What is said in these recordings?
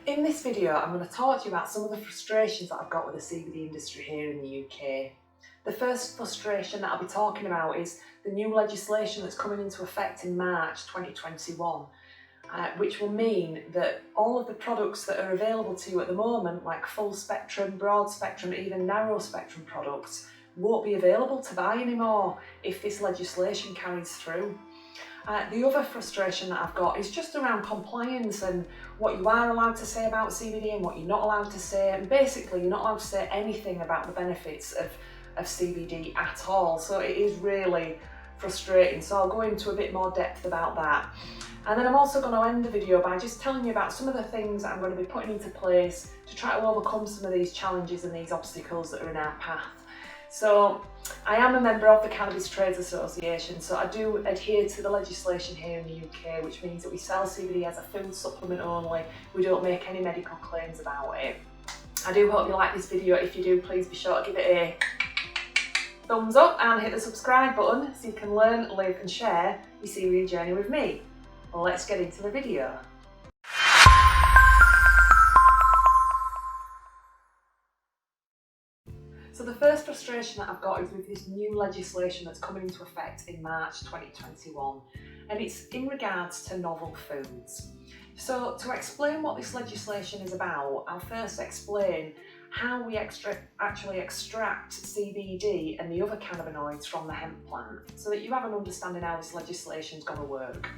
In this video, I'm going to talk to you about some of the frustrations that I've got with the CBD industry here in the UK. The first frustration that I'll be talking about is the new legislation that's coming into effect in March 2021, which will mean that all of the products that are available to you at the moment, like full spectrum, broad spectrum, even narrow spectrum products, won't be available to buy anymore if this legislation carries through. The other frustration that I've got is just around compliance and what you are allowed to say about CBD and what you're not allowed to say, and basically you're not allowed to say anything about the benefits of CBD at all, so it is really frustrating. So I'll go into a bit more depth about that. And then I'm also going to end the video by just telling you about some of the things that I'm going to be putting into place to try to overcome some of these challenges and these obstacles that are in our path. So I am a member of the Cannabis Trades Association, so I do adhere to the legislation here in the UK, which means that we sell CBD as a food supplement only. We don't make any medical claims about it. I do hope you like this video. If you do, please be sure to give it a thumbs up and hit the subscribe button so you can learn, live and share your CBD journey with me. Well, let's get into the video. So the first frustration that I've got is with this new legislation that's coming into effect in March 2021, and it's in regards to novel foods. So to explain what this legislation is about, I'll first explain how we actually extract CBD and the other cannabinoids from the hemp plant, so that you have an understanding how this legislation is going to work.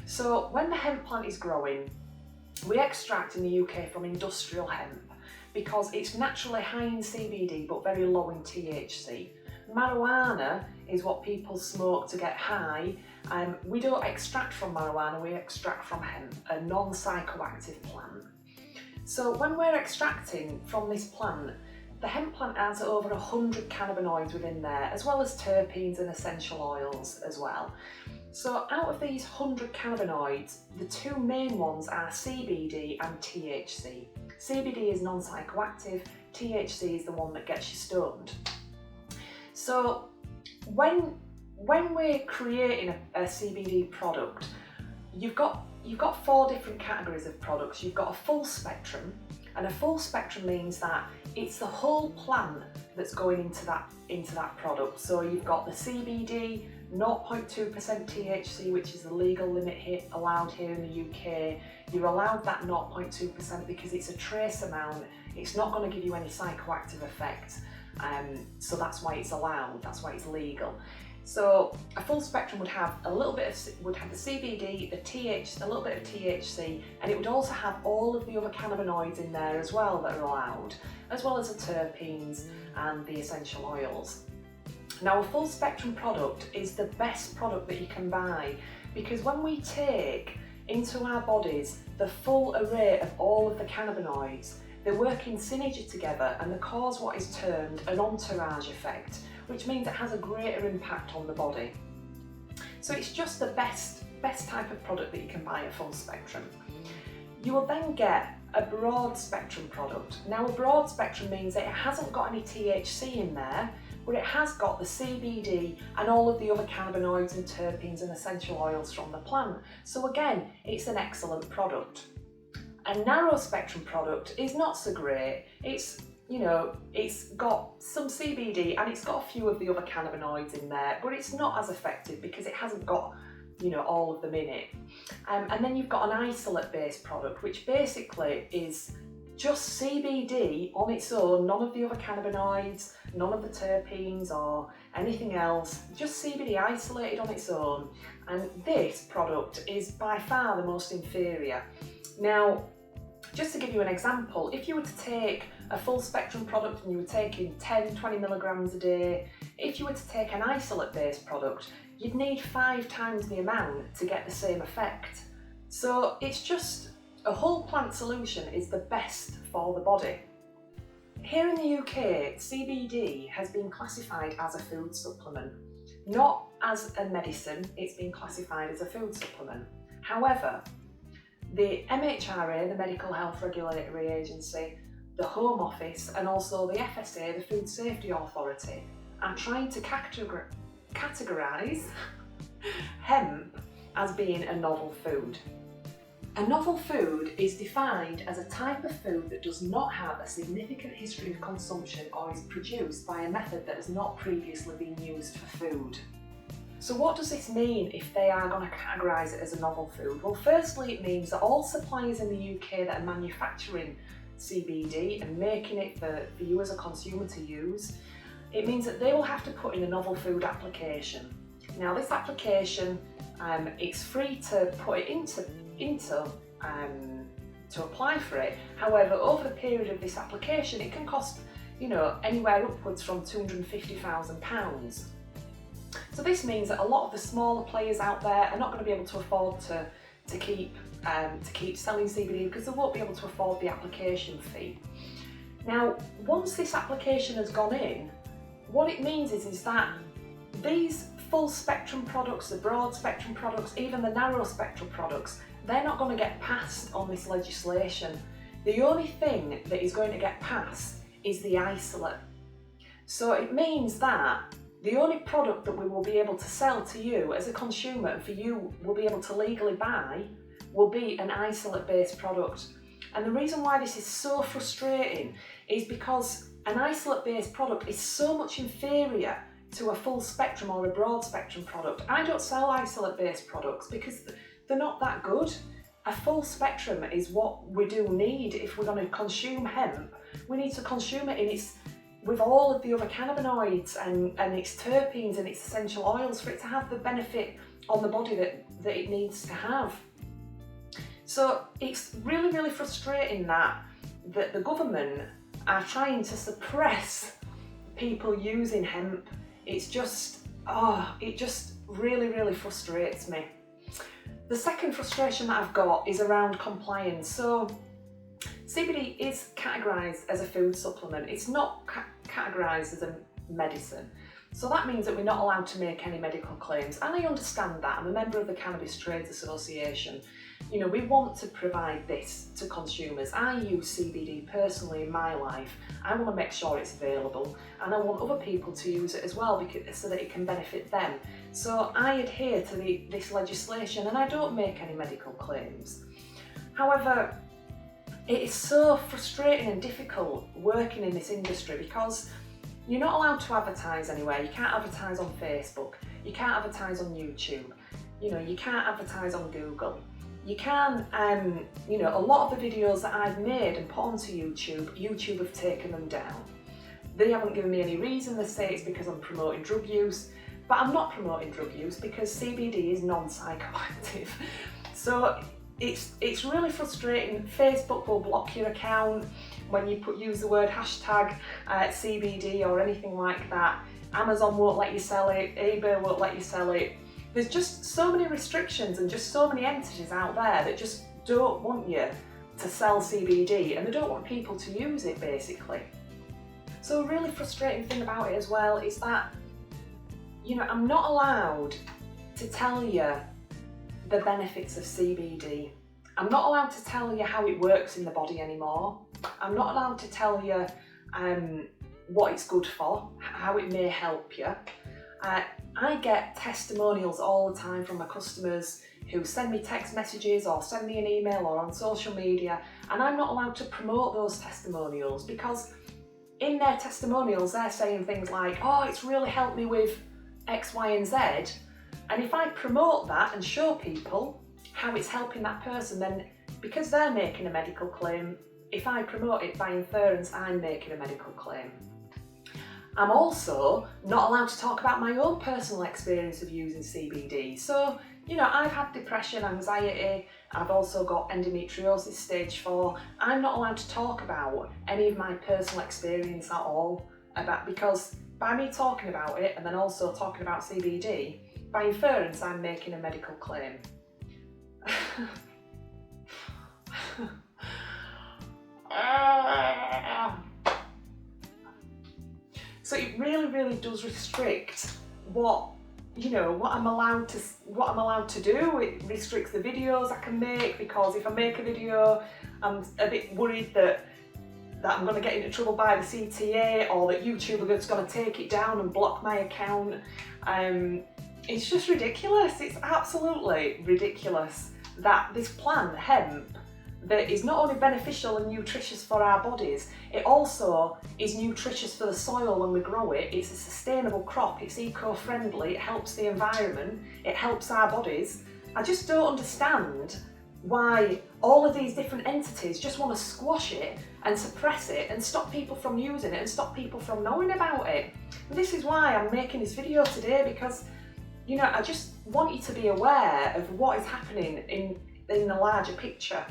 So when the hemp plant is growing, we extract in the UK from industrial hemp, because it's naturally high in CBD but very low in THC. Marijuana is what people smoke to get high. We don't extract from marijuana, we extract from hemp, a non-psychoactive plant. So when we're extracting from this plant, the hemp plant has over 100 cannabinoids within there, as well as terpenes and essential oils as well. So out of these 100 cannabinoids, the two main ones are CBD and THC. CBD is non-psychoactive, THC is the one that gets you stoned. So when we're creating a CBD product, you've got four different categories of products. You've got a full spectrum, and a full spectrum means that it's the whole plant that's going into that product. So you've got the CBD, 0.2% THC, which is the legal limit allowed here in the UK. You're allowed that 0.2% because it's a trace amount. It's not going to give you any psychoactive effect, so that's why it's allowed. That's why it's legal. So a full spectrum would have the CBD, a little bit of THC, and it would also have all of the other cannabinoids in there as well that are allowed, as well as the terpenes and the essential oils. Now, a full spectrum product is the best product that you can buy, because when we take into our bodies the full array of all of the cannabinoids, they work in synergy together and they cause what is termed an entourage effect, which means it has a greater impact on the body. So it's just the best type of product that you can buy at full spectrum. You will then get a broad spectrum product. Now, a broad spectrum means that it hasn't got any THC in there, but it has got the CBD and all of the other cannabinoids and terpenes and essential oils from the plant. So again, it's an excellent product. A narrow spectrum product is not so great. It's got some CBD and it's got a few of the other cannabinoids in there, but it's not as effective because it hasn't got all of them in it. And then you've got an isolate based product, which basically is just CBD on its own, none of the other cannabinoids, none of the terpenes or anything else, just CBD isolated on its own. And this product is by far the most inferior. Now, just to give you an example, if you were to take a full spectrum product and you were taking 10-20 milligrams a day, if you were to take an isolate based product, you'd need 5 times the amount to get the same effect. So it's just a whole plant solution is the best for the body. Here in the UK, CBD has been classified as a food supplement, not as a medicine. It's been classified as a food supplement. However, the MHRA, the Medical Health Regulatory Agency, the Home Office and also the FSA, the Food Safety Authority, are trying to categorise hemp as being a novel food. A novel food is defined as a type of food that does not have a significant history of consumption or is produced by a method that has not previously been used for food. So what does this mean if they are going to categorise it as a novel food? Well, firstly, it means that all suppliers in the UK that are manufacturing CBD and making it for you as a consumer to use, it means that they will have to put in a novel food application. Now, this application, it's free to put it into to apply for it. However, over the period of this application, it can cost, anywhere upwards from £250,000. So this means that a lot of the smaller players out there are not going to be able to afford to keep selling CBD because they won't be able to afford the application fee. Now, once this application has gone in, what it means is that these full spectrum products, the broad spectrum products, even the narrow spectrum products, they're not going to get passed on this legislation. The only thing that is going to get passed is the isolate. So it means that the only product that we will be able to sell to you as a consumer and for you will be able to legally buy will be an isolate based product. And the reason why this is so frustrating is because an isolate based product is so much inferior to a full spectrum or a broad spectrum product. I don't sell isolate based products because they're not that good. A full spectrum is what we do need if we're going to consume hemp. We need to consume it with all of the other cannabinoids and its terpenes and its essential oils for it to have the benefit on the body that it needs to have. So it's really, really frustrating that the government are trying to suppress people using hemp. It just really, really frustrates me. The second frustration that I've got is around compliance. So CBD is categorised as a food supplement. It's not categorised as a medicine. So that means that we're not allowed to make any medical claims. And I understand that. I'm a member of the Cannabis Trades Association. We want to provide this to consumers. I use CBD personally in my life. I want to make sure it's available and I want other people to use it as well so that it can benefit them. So I adhere to this legislation and I don't make any medical claims. However, it is so frustrating and difficult working in this industry because you're not allowed to advertise anywhere. You can't advertise on Facebook. You can't advertise on YouTube. You can't advertise on Google. You can, a lot of the videos that I've made and put onto YouTube have taken them down. They haven't given me any reason. They say it's because I'm promoting drug use, but I'm not promoting drug use because CBD is non-psychoactive. So it's really frustrating. Facebook will block your account when you use the word hashtag CBD or anything like that. Amazon won't let you sell it, eBay won't let you sell it. There's just so many restrictions and just so many entities out there that just don't want you to sell CBD and they don't want people to use it basically. So a really frustrating thing about it as well is that, I'm not allowed to tell you the benefits of CBD. I'm not allowed to tell you how it works in the body anymore. I'm not allowed to tell you what it's good for, how it may help you. I get testimonials all the time from my customers who send me text messages or send me an email or on social media, and I'm not allowed to promote those testimonials because in their testimonials they're saying things like, oh, it's really helped me with X, Y and Z, and if I promote that and show people how it's helping that person, then because they're making a medical claim, if I promote it by inference, I'm making a medical claim. I'm also not allowed to talk about my own personal experience of using CBD. So, I've had depression, anxiety, I've also got endometriosis stage 4. I'm not allowed to talk about any of my personal experience at all because by me talking about it and then also talking about CBD, by inference, I'm making a medical claim. So it really, really does restrict what I'm allowed to do. It restricts the videos I can make because if I make a video, I'm a bit worried that I'm going to get into trouble by the CTA or that YouTube are just going to take it down and block my account. It's just ridiculous. It's absolutely ridiculous that this plant, hemp, that is not only beneficial and nutritious for our bodies, it also is nutritious for the soil when we grow it. It's a sustainable crop, it's eco-friendly, it helps the environment, it helps our bodies. I just don't understand why all of these different entities just want to squash it and suppress it and stop people from using it and stop people from knowing about it. And this is why I'm making this video today, because you know, I just want you to be aware of what is happening in the larger picture.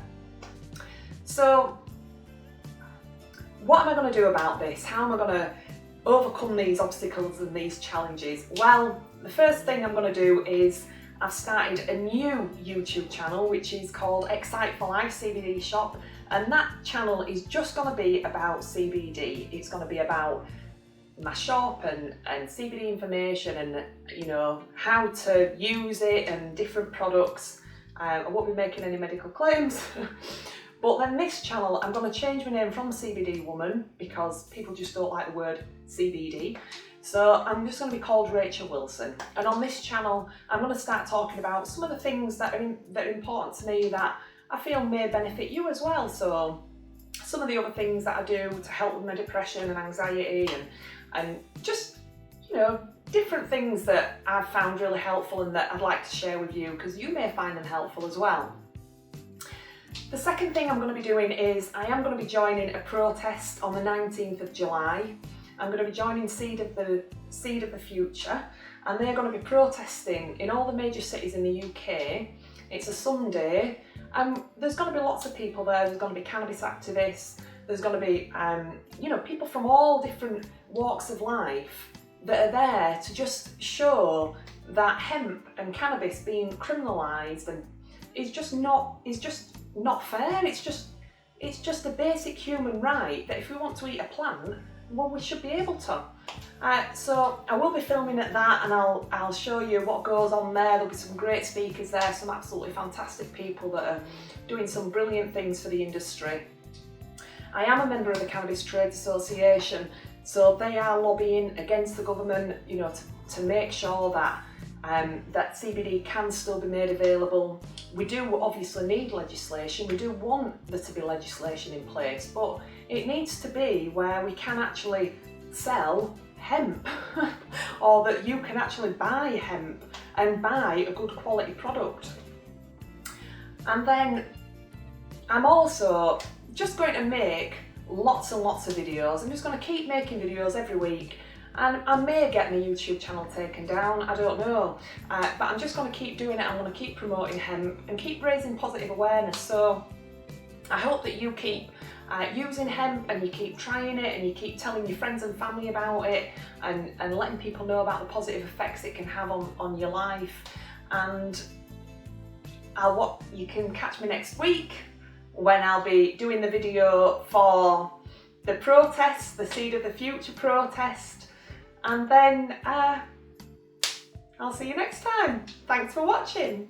So what am I going to do about this? How am I going to overcome these obstacles and these challenges? Well, the first thing I'm going to do is I've started a new YouTube channel which is called Excite for Life CBD Shop, and that channel is just going to be about CBD. It's going to be about my shop and CBD information and, you know, how to use it and different products. I won't be making any medical claims. But then this channel, I'm going to change my name from CBD Woman because people just don't like the word CBD. So I'm just going to be called Rachel Wilson. And on this channel, I'm going to start talking about some of the things that are important to me that I feel may benefit you as well. So some of the other things that I do to help with my depression and anxiety and just, you know, different things that I've found really helpful and that I'd like to share with you because you may find them helpful as well. The second thing I'm going to be doing is I am going to be joining a protest on the 19th of July. I'm going to be joining Seed of the Future, and they're going to be protesting in all the major cities in the UK. It's a Sunday, and there's going to be lots of people there. There's going to be cannabis activists. There's going to be, you know, people from all different walks of life that are there to just show that hemp and cannabis being criminalised and is just not fair. It's just a basic human right that if we want to eat a plant, well, we should be able to. So I will be filming at that, and I'll show you what goes on there. There'll be some great speakers there, some absolutely fantastic people that are doing some brilliant things for the industry. I am a member of the Cannabis Trade Association, so they are lobbying against the government, you know, to make sure that that CBD can still be made available. We do obviously need legislation, we do want there to be legislation in place, but it needs to be where we can actually sell hemp or that you can actually buy hemp and buy a good quality product. And then I'm also just going to make lots and lots of videos. I'm just going to keep making videos every week. And I may get my YouTube channel taken down, I don't know, but I'm just going to keep doing it. I'm going to keep promoting hemp and keep raising positive awareness. So I hope that you keep using hemp and you keep trying it and you keep telling your friends and family about it and letting people know about the positive effects it can have on your life. And you can catch me next week when I'll be doing the video for the protest, the Seed of the Future protest. And then I'll see you next time. Thanks for watching.